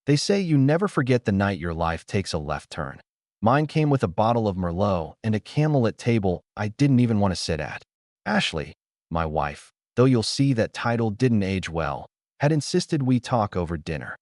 They say you never forget the night your life takes a left turn. Mine came with a bottle of Merlot and a candlelit table I didn't even want to sit at. Ashley, my wife, though you'll see that title didn't age well, had insisted we talk over dinner.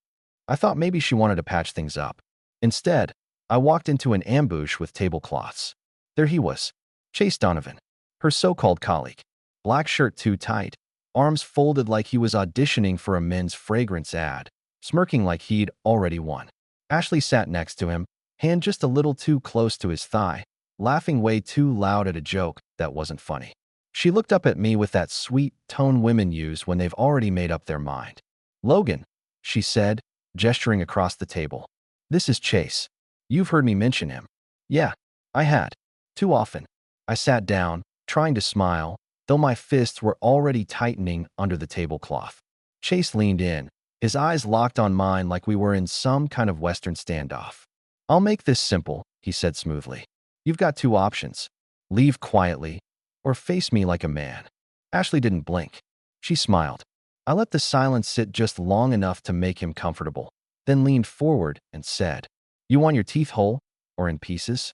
I thought maybe she wanted to patch things up. Instead, I walked into an ambush with tablecloths. There he was, Chase Donovan, her so-called colleague. Black shirt too tight, arms folded like he was auditioning for a men's fragrance ad, smirking like he'd already won. Ashley sat next to him, hand just a little too close to his thigh, laughing way too loud at a joke that wasn't funny. She looked up at me with that sweet tone women use when they've already made up their mind. "Logan," she said, gesturing across the table. "This is Chase. You've heard me mention him." Yeah, I had. Too often. I sat down, trying to smile, though my fists were already tightening under the tablecloth. Chase leaned in, his eyes locked on mine like we were in some kind of Western standoff. "I'll make this simple," he said smoothly. "You've got two options. Leave quietly, or face me like a man." Ashley didn't blink. She smiled. I let the silence sit just long enough to make him comfortable, then leaned forward and said, "You want your teeth whole or in pieces?"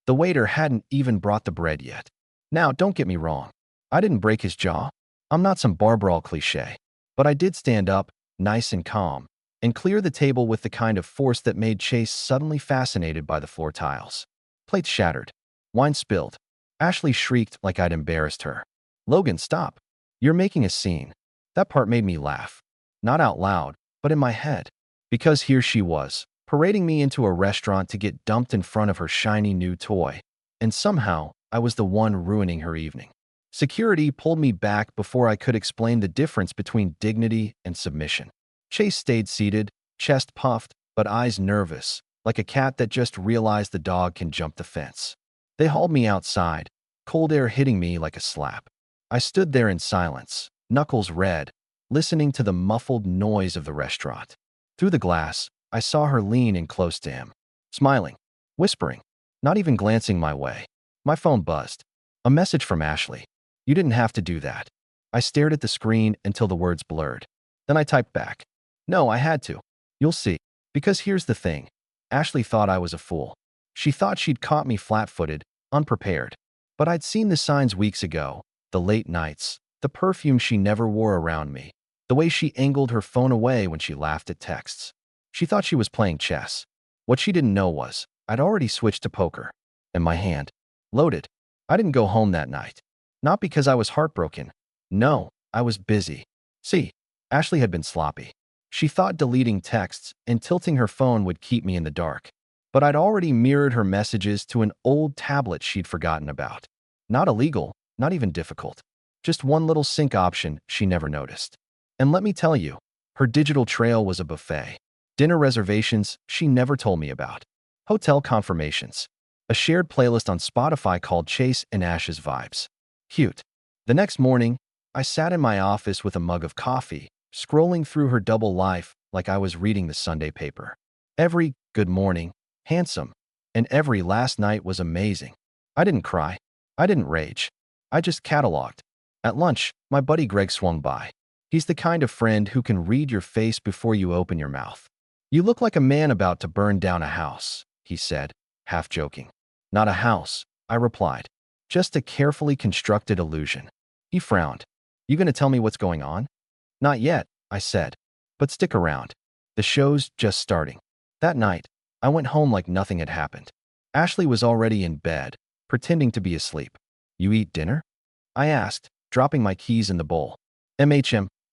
The waiter hadn't even brought the bread yet. Now, don't get me wrong. I didn't break his jaw. I'm not some bar brawl cliché. But I did stand up, nice and calm, and clear the table with the kind of force that made Chase suddenly fascinated by the floor tiles. Plates shattered. Wine spilled. Ashley shrieked like I'd embarrassed her. "Logan, stop. You're making a scene." That part made me laugh. Not out loud, but in my head. Because here she was, parading me into a restaurant to get dumped in front of her shiny new toy. And somehow, I was the one ruining her evening. Security pulled me back before I could explain the difference between dignity and submission. Chase stayed seated, chest puffed, but eyes nervous, like a cat that just realized the dog can jump the fence. They hauled me outside, cold air hitting me like a slap. I stood there in silence, knuckles red, listening to the muffled noise of the restaurant. Through the glass, I saw her lean in close to him, smiling, whispering, not even glancing my way. My phone buzzed. A message from Ashley. "You didn't have to do that." I stared at the screen until the words blurred. Then I typed back, "No, I had to. You'll see." Because here's the thing. Ashley thought I was a fool. She thought she'd caught me flat-footed, unprepared. But I'd seen the signs weeks ago. The late nights, the perfume she never wore around me, the way she angled her phone away when she laughed at texts. She thought she was playing chess. What she didn't know was, I'd already switched to poker. And my hand, loaded. I didn't go home that night. Not because I was heartbroken. No, I was busy. See, Ashley had been sloppy. She thought deleting texts and tilting her phone would keep me in the dark. But I'd already mirrored her messages to an old tablet she'd forgotten about. Not illegal, not even difficult. Just one little sync option she never noticed. And let me tell you, her digital trail was a buffet. Dinner reservations she never told me about. Hotel confirmations. A shared playlist on Spotify called Chase and Ash's Vibes. Cute. The next morning, I sat in my office with a mug of coffee, scrolling through her double life like I was reading the Sunday paper. Every "good morning," handsome, and every "last night was amazing." I didn't cry. I didn't rage. I just cataloged. At lunch, my buddy Greg swung by. He's the kind of friend who can read your face before you open your mouth. "You look like a man about to burn down a house," he said, half joking. "Not a house," I replied. "Just a carefully constructed illusion." He frowned. "You gonna tell me what's going on?" "Not yet," I said. "But stick around. The show's just starting." That night, I went home like nothing had happened. Ashley was already in bed, pretending to be asleep. "You eat dinner?" I asked, dropping my keys in the bowl.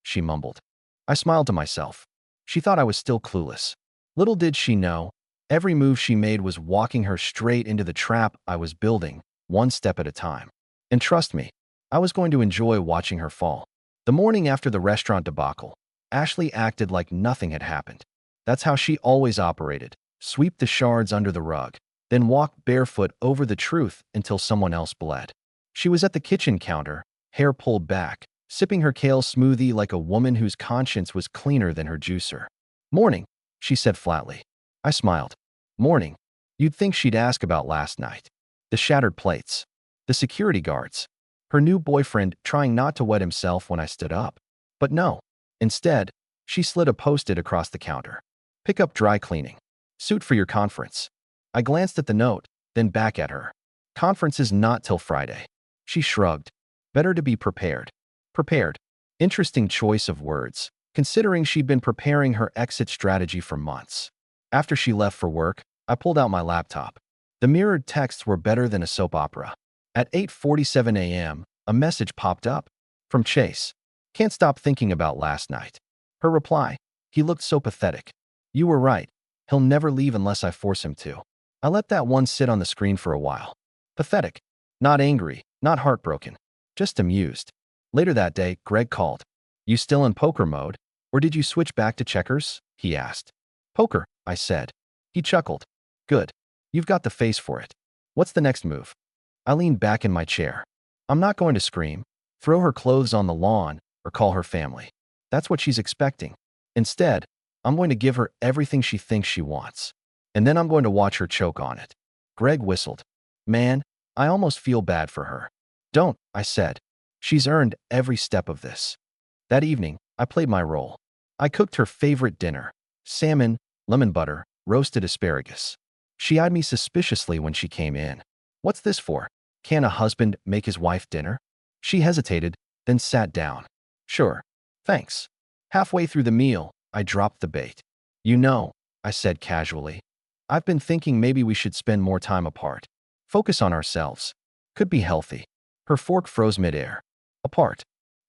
She mumbled. I smiled to myself. She thought I was still clueless. Little did she know, every move she made was walking her straight into the trap I was building, one step at a time. And trust me, I was going to enjoy watching her fall. The morning after the restaurant debacle, Ashley acted like nothing had happened. That's how she always operated. Sweep the shards under the rug, then walk barefoot over the truth until someone else bled. She was at the kitchen counter, hair pulled back, sipping her kale smoothie like a woman whose conscience was cleaner than her juicer. "Morning," she said flatly. I smiled. "Morning." You'd think she'd ask about last night. The shattered plates. The security guards. Her new boyfriend trying not to wet himself when I stood up. But no. Instead, she slid a Post-it across the counter. Pick up dry cleaning. Suit for your conference. I glanced at the note, then back at her. Conference is not till Friday. She shrugged. Better to be prepared. Prepared. Interesting choice of words, considering she'd been preparing her exit strategy for months. After she left for work, I pulled out my laptop. The mirrored texts were better than a soap opera. At 8:47 a.m., a message popped up. From Chase. Can't stop thinking about last night. Her reply. He looked so pathetic. You were right. He'll never leave unless I force him to. I let that one sit on the screen for a while. Pathetic. Not angry, not heartbroken. Just amused. Later that day, Greg called. You still in poker mode? Or did you switch back to checkers? He asked. Poker, I said. He chuckled. Good. You've got the face for it. What's the next move? I leaned back in my chair. I'm not going to scream, throw her clothes on the lawn, or call her family. That's what she's expecting. Instead, I'm going to give her everything she thinks she wants. And then I'm going to watch her choke on it. Greg whistled. Man, I almost feel bad for her. Don't, I said. She's earned every step of this. That evening, I played my role. I cooked her favorite dinner. Salmon, lemon butter, roasted asparagus. She eyed me suspiciously when she came in. What's this for? Can a husband make his wife dinner? She hesitated, then sat down. Sure. Thanks. Halfway through the meal, I dropped the bait. You know, I said casually. I've been thinking maybe we should spend more time apart. Focus on ourselves. Could be healthy. Her fork froze midair. Apart.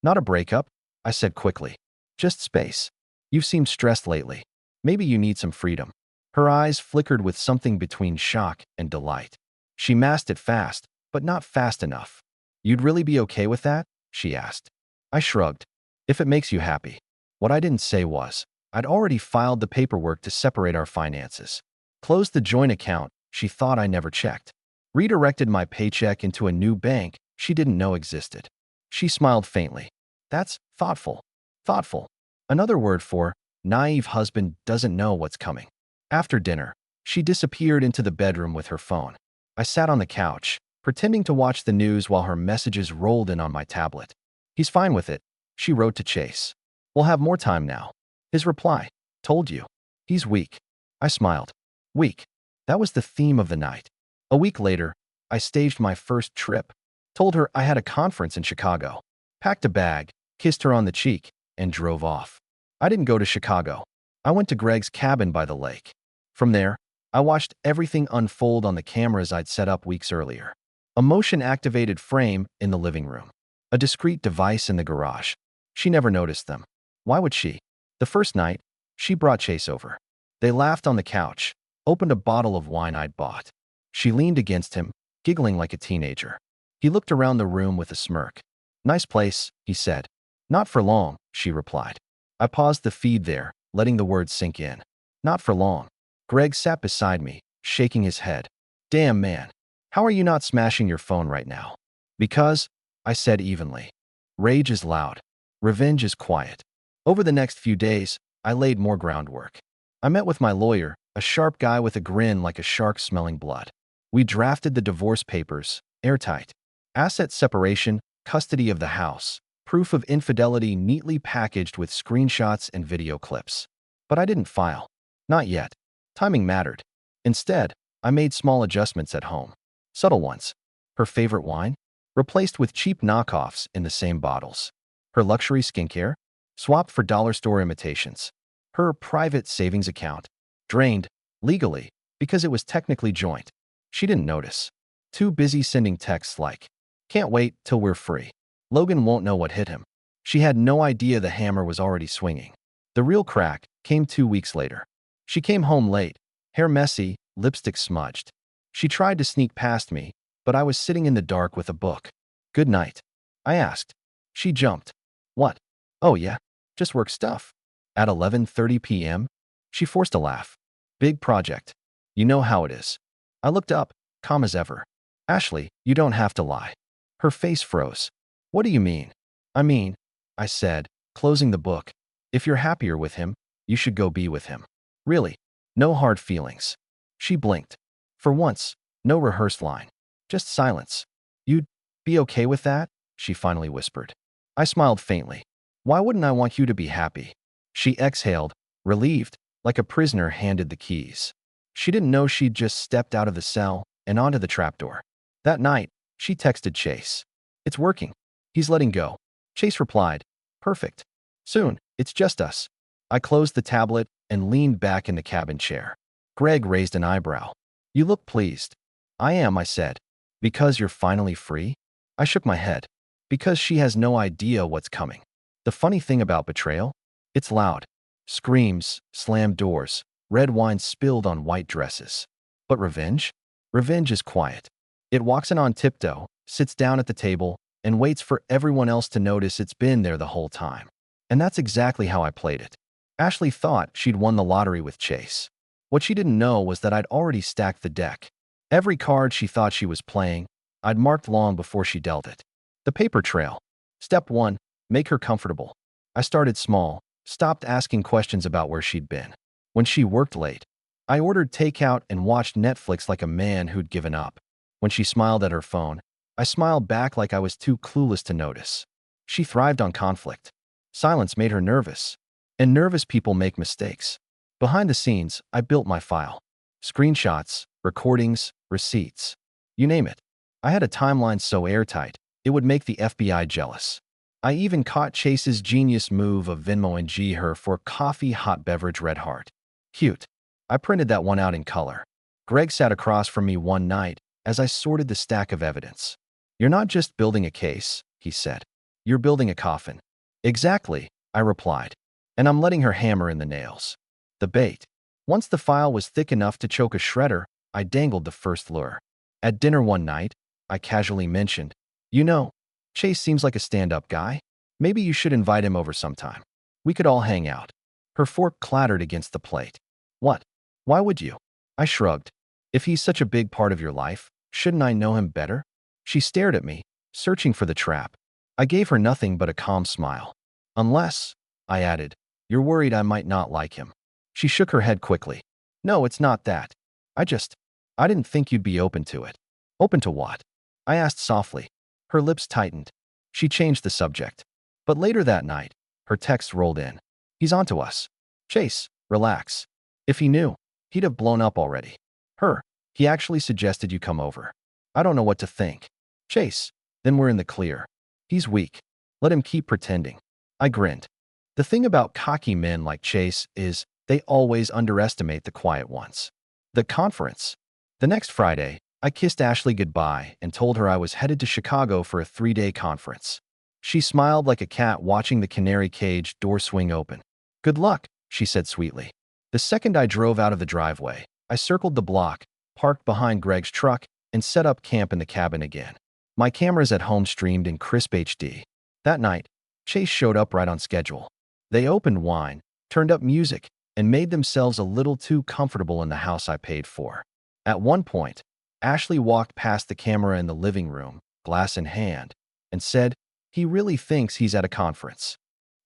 Not a breakup, I said quickly. Just space. You've seemed stressed lately. Maybe you need some freedom. Her eyes flickered with something between shock and delight. She masked it fast, but not fast enough. You'd really be okay with that? She asked. I shrugged. If it makes you happy. What I didn't say was, I'd already filed the paperwork to separate our finances. Closed the joint account she thought I never checked. Redirected my paycheck into a new bank she didn't know existed. She smiled faintly. That's thoughtful. Thoughtful. Another word for naive husband doesn't know what's coming. After dinner, she disappeared into the bedroom with her phone. I sat on the couch, pretending to watch the news while her messages rolled in on my tablet. He's fine with it, she wrote to Chase. We'll have more time now. His reply. Told you. He's weak. I smiled. Weak. That was the theme of the night. A week later, I staged my first trip. Told her I had a conference in Chicago. Packed a bag, kissed her on the cheek, and drove off. I didn't go to Chicago. I went to Greg's cabin by the lake. From there, I watched everything unfold on the cameras I'd set up weeks earlier. A motion-activated frame in the living room. A discreet device in the garage. She never noticed them. Why would she? The first night, she brought Chase over. They laughed on the couch, opened a bottle of wine I'd bought. She leaned against him, giggling like a teenager. He looked around the room with a smirk. Nice place, he said. Not for long, she replied. I paused the feed there, letting the words sink in. Not for long. Greg sat beside me, shaking his head. Damn, man. How are you not smashing your phone right now? Because, I said evenly. Rage is loud. Revenge is quiet. Over the next few days, I laid more groundwork. I met with my lawyer, a sharp guy with a grin like a shark smelling blood. We drafted the divorce papers, airtight. Asset separation, custody of the house, proof of infidelity neatly packaged with screenshots and video clips. But I didn't file. Not yet. Timing mattered. Instead, I made small adjustments at home. Subtle ones. Her favorite wine? Replaced with cheap knockoffs in the same bottles. Her luxury skincare? Swapped for dollar store imitations. Her private savings account? Drained, legally, because it was technically joint. She didn't notice. Too busy sending texts like, can't wait till we're free. Logan won't know what hit him. She had no idea the hammer was already swinging. The real crack came 2 weeks later. She came home late, hair messy, lipstick smudged. She tried to sneak past me, but I was sitting in the dark with a book. Good night, I asked. She jumped. What? Oh yeah, just work stuff. At 11:30 p.m., she forced a laugh. Big project. You know how it is. I looked up, calm as ever. Ashley, you don't have to lie. Her face froze. What do you mean? I said, closing the book. If you're happier with him, you should go be with him. Really, no hard feelings. She blinked. For once, no rehearsed line. Just silence. You'd be okay with that? She finally whispered. I smiled faintly. Why wouldn't I want you to be happy? She exhaled, relieved, like a prisoner handed the keys. She didn't know she'd just stepped out of the cell and onto the trapdoor. That night, she texted Chase. "It's working. He's letting go." Chase replied, "Perfect. Soon, it's just us." I closed the tablet and leaned back in the cabin chair. Greg raised an eyebrow. "You look pleased." "I am," I said. "Because you're finally free?" I shook my head. "Because she has no idea what's coming." The funny thing about betrayal? It's loud. Screams, slammed doors, red wine spilled on white dresses. But revenge? Revenge is quiet. It walks in on tiptoe, sits down at the table, and waits for everyone else to notice it's been there the whole time. And that's exactly how I played it. Ashley thought she'd won the lottery with Chase. What she didn't know was that I'd already stacked the deck. Every card she thought she was playing, I'd marked long before she dealt it. The paper trail. Step 1. Make her comfortable. I started small, stopped asking questions about where she'd been. When she worked late, I ordered takeout and watched Netflix like a man who'd given up. When she smiled at her phone, I smiled back like I was too clueless to notice. She thrived on conflict. Silence made her nervous. And nervous people make mistakes. Behind the scenes, I built my file. Screenshots, recordings, receipts. You name it. I had a timeline so airtight, it would make the FBI jealous. I even caught Chase's genius move of Venmo and G her for coffee hot beverage red heart. Cute. I printed that one out in color. Greg sat across from me one night as I sorted the stack of evidence. "You're not just building a case," he said. "You're building a coffin." "Exactly," I replied. "And I'm letting her hammer in the nails." The bait. Once the file was thick enough to choke a shredder, I dangled the first lure. At dinner one night, I casually mentioned, "You know, Chase seems like a stand-up guy. Maybe you should invite him over sometime. We could all hang out." Her fork clattered against the plate. "What? Why would you?" I shrugged. "If he's such a big part of your life, shouldn't I know him better?" She stared at me, searching for the trap. I gave her nothing but a calm smile. "Unless," I added, "you're worried I might not like him." She shook her head quickly. "No, it's not that. I didn't think you'd be open to it." "Open to what?" I asked softly. Her lips tightened. She changed the subject. But later that night, her text rolled in. "He's onto us. Chase, relax. If he knew, he'd have blown up already." Her, "He actually suggested you come over." I don't know what to think. Chase, then we're in the clear. He's weak. Let him keep pretending. I grinned. The thing about cocky men like Chase is they always underestimate the quiet ones. The conference. The next Friday, I kissed Ashley goodbye and told her I was headed to Chicago for a 3-day conference. She smiled like a cat watching the canary cage door swing open. "Good luck," she said sweetly. The second I drove out of the driveway, I circled the block, parked behind Greg's truck, and set up camp in the cabin again. My cameras at home streamed in crisp HD. That night, Chase showed up right on schedule. They opened wine, turned up music, and made themselves a little too comfortable in the house I paid for. At one point, Ashley walked past the camera in the living room, glass in hand, and said, "He really thinks he's at a conference."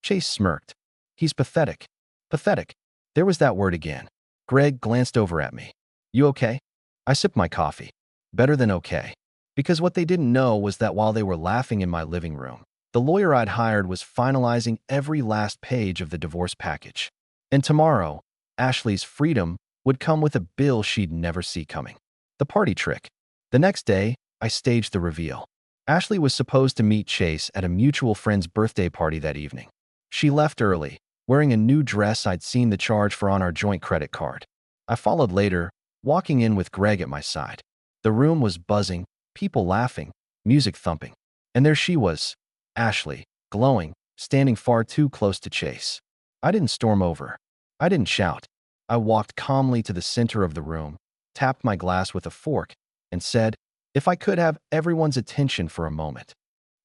Chase smirked. "He's pathetic." Pathetic. There was that word again. Greg glanced over at me. "You okay?" I sipped my coffee. Better than okay. Because what they didn't know was that while they were laughing in my living room, the lawyer I'd hired was finalizing every last page of the divorce package. And tomorrow, Ashley's freedom would come with a bill she'd never see coming. The party trick. The next day, I staged the reveal. Ashley was supposed to meet Chase at a mutual friend's birthday party that evening. She left early, wearing a new dress I'd seen the charge for on our joint credit card. I followed later, walking in with Greg at my side. The room was buzzing, people laughing, music thumping. And there she was, Ashley, glowing, standing far too close to Chase. I didn't storm over. I didn't shout. I walked calmly to the center of the room, tapped my glass with a fork, and said, "If I could have everyone's attention for a moment."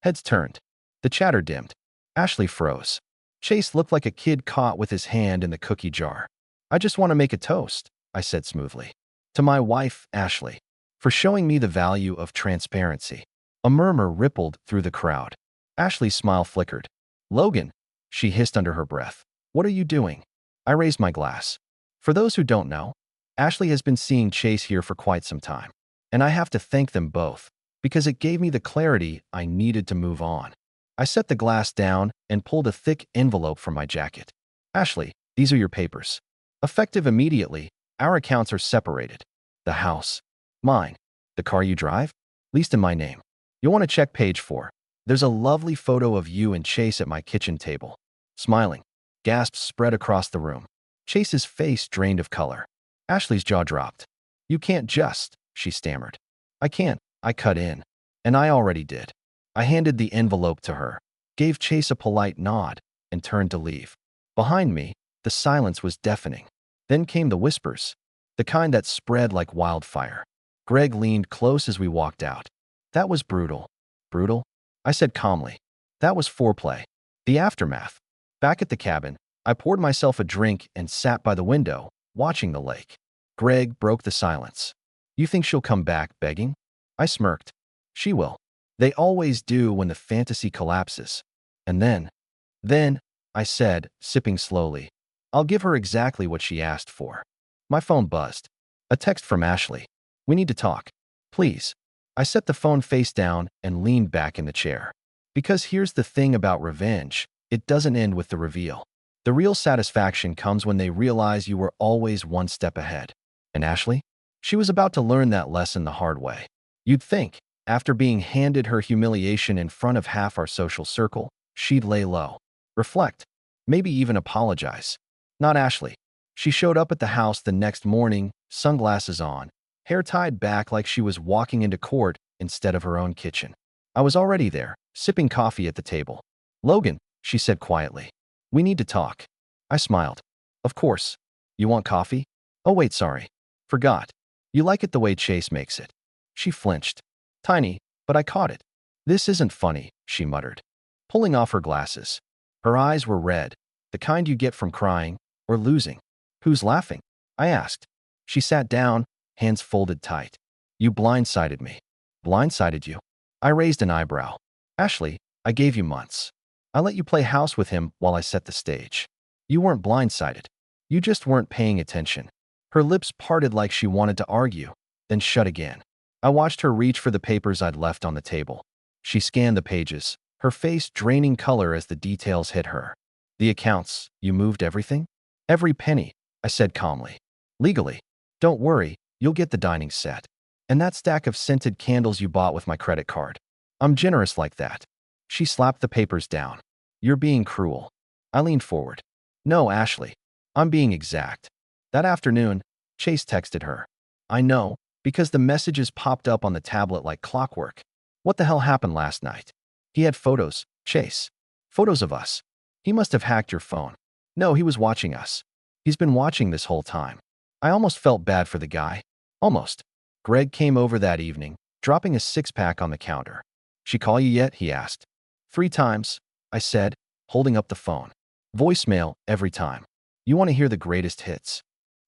Heads turned. The chatter dimmed. Ashley froze. Chase looked like a kid caught with his hand in the cookie jar. "I just want to make a toast," I said smoothly. "To my wife, Ashley, for showing me the value of transparency." A murmur rippled through the crowd. Ashley's smile flickered. "Logan," she hissed under her breath, "what are you doing?" I raised my glass. For those who don't know, Ashley has been seeing Chase here for quite some time. And I have to thank them both, because it gave me the clarity I needed to move on. I set the glass down and pulled a thick envelope from my jacket. "Ashley, these are your papers." Effective immediately, our accounts are separated. The house, mine. The car you drive, leased in my name. You'll want to check page 4. There's a lovely photo of you and Chase at my kitchen table. Smiling. Gasps spread across the room. Chase's face drained of color. Ashley's jaw dropped. You can't just, she stammered. I can't, I cut in. And I already did. I handed the envelope to her, gave Chase a polite nod, and turned to leave. Behind me, the silence was deafening. Then came the whispers, the kind that spread like wildfire. Greg leaned close as we walked out. That was brutal. Brutal? I said calmly. That was foreplay. The aftermath. Back at the cabin, I poured myself a drink and sat by the window, watching the lake. Greg broke the silence. You think she'll come back begging? I smirked. She will. They always do when the fantasy collapses. And then, I said, sipping slowly, I'll give her exactly what she asked for. My phone buzzed. A text from Ashley. We need to talk. Please. I set the phone face down and leaned back in the chair. Because here's the thing about revenge. It doesn't end with the reveal. The real satisfaction comes when they realize you were always one step ahead. And Ashley? She was about to learn that lesson the hard way. You'd think, after being handed her humiliation in front of half our social circle, she'd lay low, reflect, maybe even apologize. Not Ashley. She showed up at the house the next morning, sunglasses on, hair tied back like she was walking into court instead of her own kitchen. I was already there, sipping coffee at the table. Logan, she said quietly. We need to talk. I smiled. Of course. You want coffee? Oh wait, sorry. Forgot. You like it the way Chase makes it. She flinched. Tiny, but I caught it. This isn't funny, she muttered, pulling off her glasses. Her eyes were red, the kind you get from crying or losing. Who's laughing? I asked. She sat down, hands folded tight. You blindsided me. Blindsided you? I raised an eyebrow. Ashley, I gave you months. I let you play house with him while I set the stage. You weren't blindsided. You just weren't paying attention. Her lips parted like she wanted to argue, then shut again. I watched her reach for the papers I'd left on the table. She scanned the pages, her face draining color as the details hit her. The accounts, you moved everything? Every penny, I said calmly. Legally. Don't worry, you'll get the dining set. And that stack of scented candles you bought with my credit card. I'm generous like that. She slapped the papers down. You're being cruel. I leaned forward. No, Ashley. I'm being exact. That afternoon, Chase texted her. I know, because the messages popped up on the tablet like clockwork. What the hell happened last night? He had photos, Chase. Photos of us. He must have hacked your phone. No, he was watching us. He's been watching this whole time. I almost felt bad for the guy. Almost. Greg came over that evening, dropping a six-pack on the counter. She call you yet? He asked. 3 times, I said, holding up the phone. Voicemail every time. You want to hear the greatest hits?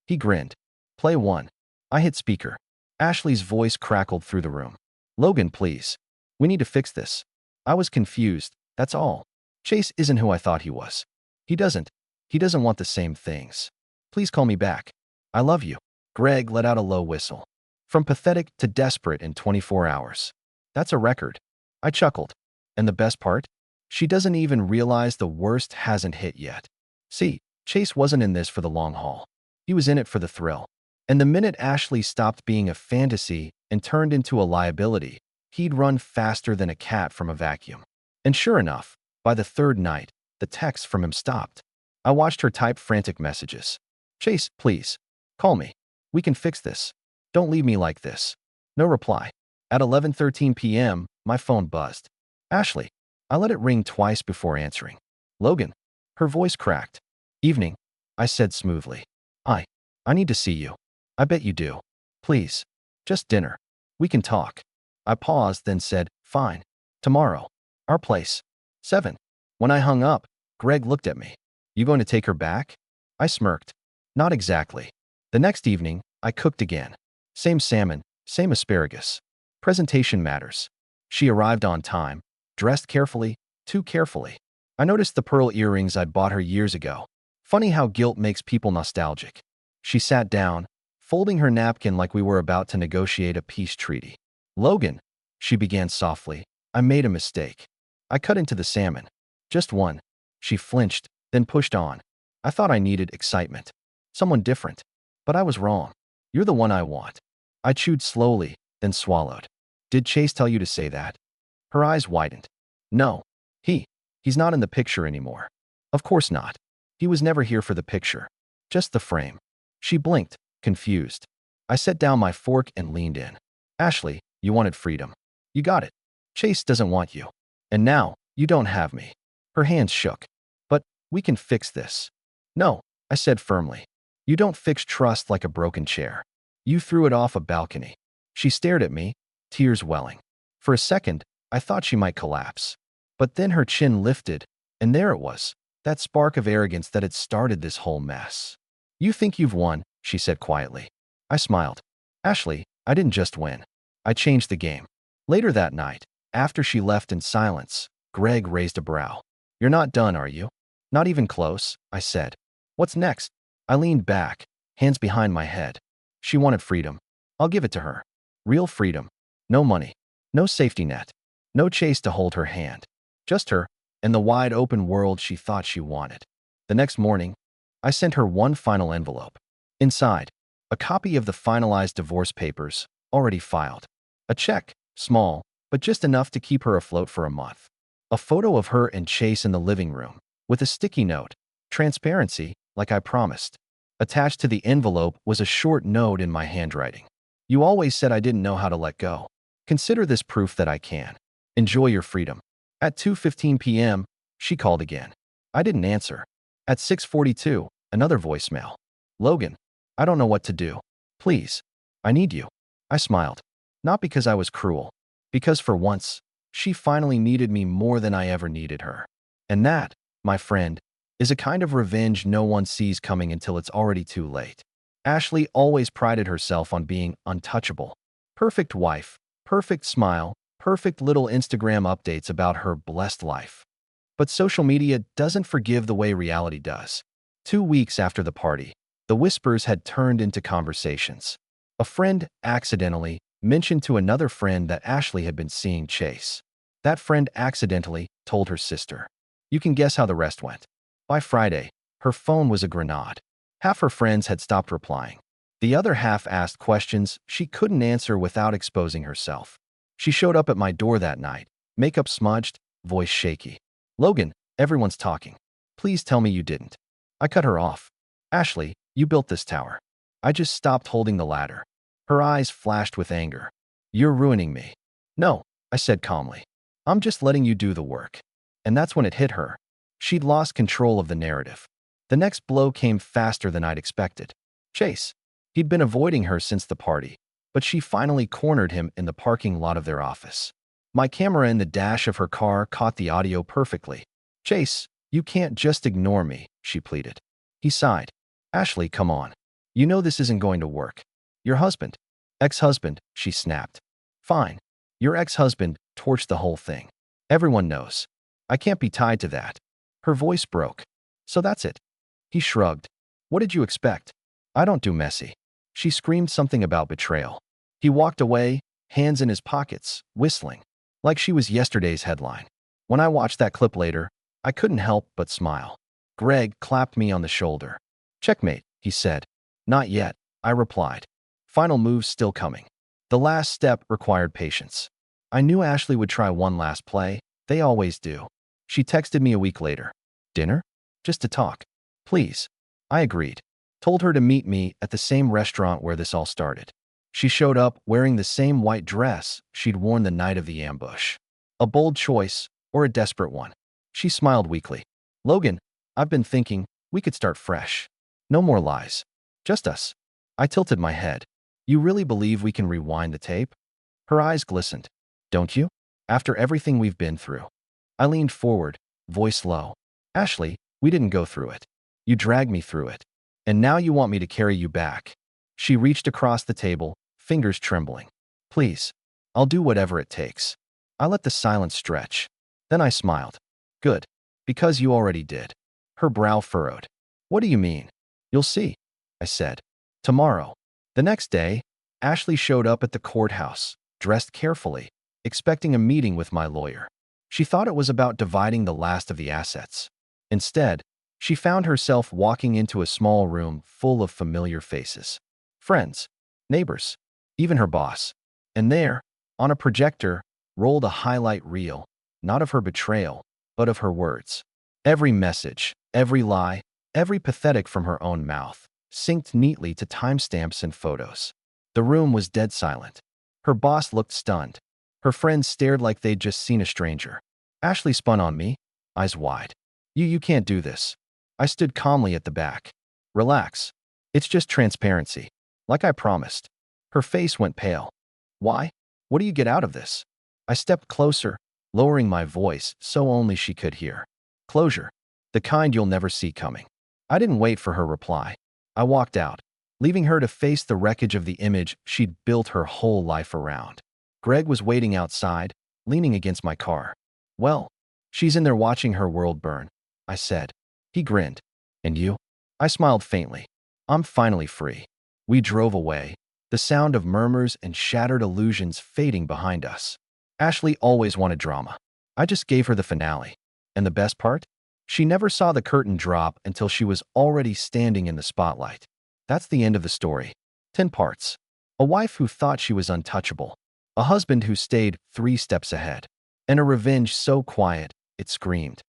He grinned. Play 1. I hit speaker. Ashley's voice crackled through the room. Logan, please. We need to fix this. I was confused, that's all. Chase isn't who I thought he was. He doesn't want the same things. Please call me back. I love you. Greg let out a low whistle. From pathetic to desperate in 24 hours. That's a record. I chuckled. And the best part? She doesn't even realize the worst hasn't hit yet. See, Chase wasn't in this for the long haul. He was in it for the thrill. And the minute Ashley stopped being a fantasy and turned into a liability, he'd run faster than a cat from a vacuum. And sure enough, by the 3rd night, the texts from him stopped. I watched her type frantic messages. Chase, please. Call me. We can fix this. Don't leave me like this. No reply. At 11:13 p.m., my phone buzzed. Ashley. I let it ring twice before answering. Logan. Her voice cracked. Evening, I said smoothly. I need to see you. I bet you do. Please. Just dinner. We can talk. I paused, then said, fine. Tomorrow. Our place. 7. When I hung up, Greg looked at me. You going to take her back? I smirked. Not exactly. The next evening, I cooked again. Same salmon, same asparagus. Presentation matters. She arrived on time, dressed carefully, too carefully. I noticed the pearl earrings I'd bought her years ago. Funny how guilt makes people nostalgic. She sat down, folding her napkin like we were about to negotiate a peace treaty. Logan, she began softly, I made a mistake. I cut into the salmon. Just one. She flinched, then pushed on. I thought I needed excitement. Someone different. But I was wrong. You're the one I want. I chewed slowly, then swallowed. Did Chase tell you to say that? Her eyes widened. No. He's not in the picture anymore. Of course not. He was never here for the picture. Just the frame. She blinked, confused. I set down my fork and leaned in. Ashley, you wanted freedom. You got it. Chase doesn't want you. And now, you don't have me. Her hands shook. But we can fix this. No, I said firmly. You don't fix trust like a broken chair. You threw it off a balcony. She stared at me, tears welling. For a second, I thought she might collapse. But then her chin lifted, and there it was, that spark of arrogance that had started this whole mess. You think you've won, she said quietly. I smiled. Ashley, I didn't just win. I changed the game. Later that night, after she left in silence, Greg raised a brow. You're not done, are you? Not even close, I said. What's next? I leaned back, hands behind my head. She wanted freedom. I'll give it to her. Real freedom. No money. No safety net. No Chase to hold her hand. Just her, and the wide open world she thought she wanted. The next morning, I sent her one final envelope. Inside, a copy of the finalized divorce papers, already filed. A check, small, but just enough to keep her afloat for a month. A photo of her and Chase in the living room, with a sticky note, transparency, like I promised. Attached to the envelope was a short note in my handwriting. You always said I didn't know how to let go. Consider this proof that I can. Enjoy your freedom. At 2:15 p.m., she called again. I didn't answer. At 6:42, another voicemail. Logan, I don't know what to do. Please, I need you. I smiled. Not because I was cruel. Because for once, she finally needed me more than I ever needed her. And that, my friend, is a kind of revenge no one sees coming until it's already too late. Ashley always prided herself on being untouchable. Perfect wife, perfect smile, perfect little Instagram updates about her blessed life. But social media doesn't forgive the way reality does. 2 weeks after the party, the whispers had turned into conversations. A friend accidentally mentioned to another friend that Ashley had been seeing Chase. That friend accidentally told her sister. You can guess how the rest went. By Friday, her phone was a grenade. Half her friends had stopped replying. The other half asked questions she couldn't answer without exposing herself. She showed up at my door that night, makeup smudged, voice shaky. Logan, everyone's talking. Please tell me you didn't. I cut her off. Ashley, you built this tower. I just stopped holding the ladder. Her eyes flashed with anger. You're ruining me. No, I said calmly. I'm just letting you do the work. And that's when it hit her. She'd lost control of the narrative. The next blow came faster than I'd expected. Chase. He'd been avoiding her since the party, but she finally cornered him in the parking lot of their office. My camera in the dash of her car caught the audio perfectly. Chase, you can't just ignore me, she pleaded. He sighed. Ashley, come on. You know this isn't going to work. Your husband. Ex-husband, she snapped. Fine. Your ex-husband torched the whole thing. Everyone knows. I can't be tied to that. Her voice broke. So that's it. He shrugged. What did you expect? I don't do messy. She screamed something about betrayal. He walked away, hands in his pockets, whistling, like she was yesterday's headline. When I watched that clip later, I couldn't help but smile. Greg clapped me on the shoulder. Checkmate, he said. Not yet, I replied. Final moves still coming. The last step required patience. I knew Ashley would try one last play. They always do. She texted me a week later. Dinner? Just to talk. Please. I agreed. Told her to meet me at the same restaurant where this all started. She showed up wearing the same white dress she'd worn the night of the ambush. A bold choice, or a desperate one. She smiled weakly. Logan, I've been thinking we could start fresh. No more lies. Just us. I tilted my head. You really believe we can rewind the tape? Her eyes glistened. Don't you? After everything we've been through. I leaned forward, voice low. Ashley, we didn't go through it. You dragged me through it. And now you want me to carry you back. She reached across the table, fingers trembling. Please. I'll do whatever it takes. I let the silence stretch. Then I smiled. Good. Because you already did. Her brow furrowed. What do you mean? You'll see, I said. Tomorrow. The next day, Ashley showed up at the courthouse, dressed carefully, expecting a meeting with my lawyer. She thought it was about dividing the last of the assets. Instead, She found herself walking into a small room full of familiar faces. Friends, neighbors, even her boss. And there, on a projector, rolled a highlight reel, not of her betrayal, but of her words. Every message, every lie, every pathetic from her own mouth, synced neatly to timestamps and photos. The room was dead silent. Her boss looked stunned. Her friends stared like they'd just seen a stranger. Ashley spun on me, eyes wide. You can't do this. I stood calmly at the back. Relax. It's just transparency. Like I promised. Her face went pale. Why? What do you get out of this? I stepped closer, lowering my voice so only she could hear. Closure. The kind you'll never see coming. I didn't wait for her reply. I walked out, leaving her to face the wreckage of the image she'd built her whole life around. Greg was waiting outside, leaning against my car. Well, she's in there watching her world burn, I said. He grinned. And you? I smiled faintly. I'm finally free. We drove away, the sound of murmurs and shattered illusions fading behind us. Ashley always wanted drama. I just gave her the finale. And the best part? She never saw the curtain drop until she was already standing in the spotlight. That's the end of the story. 10 parts. A wife who thought she was untouchable. A husband who stayed 3 steps ahead. And a revenge so quiet, it screamed.